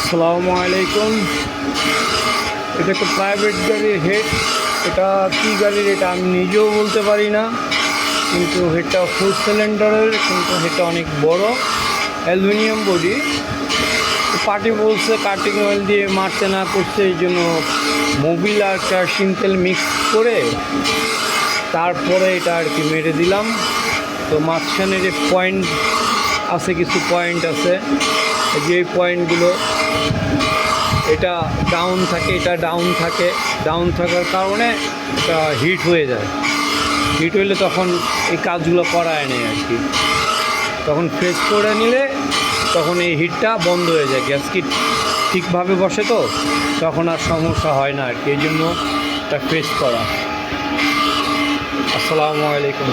আসসালামু আলাইকুম। এটা একটা প্রাইভেট গাড়ির হেড। এটা কী গাড়ির এটা আমি নিজেও বলতে পারি না, কিন্তু হেডটা 4 সিলিন্ডারের, কিন্তু হেডটা অনেক বড়, অ্যালুমিনিয়াম বডি। পার্টি বলছে কাটিং অয়েল দিয়ে মারতে না করছে, এই জন্য মোবিল আর কেরোসিন তেল মিক্স করে তারপরে এটা আর কি মেরে দিলাম। তো মাঝখানে যে পয়েন্ট আছে, কিছু পয়েন্ট আছে, যে পয়েন্টগুলো এটা ডাউন থাকে, এটা ডাউন থাকে। ডাউন থাকার কারণে এটা হিট হয়ে যায়। হিট হইলে তখন এই কাজগুলো করায় নেই আর কি। তখন ফ্রেশ করে নিলে তখন এই হিটটা বন্ধ হয়ে যায়, গ্যাস কি ঠিকভাবে বসে, তো তখন আর সমস্যা হয় না আর কি। এই জন্য এটা ফ্রেশ করা। আসসালামু আলাইকুম।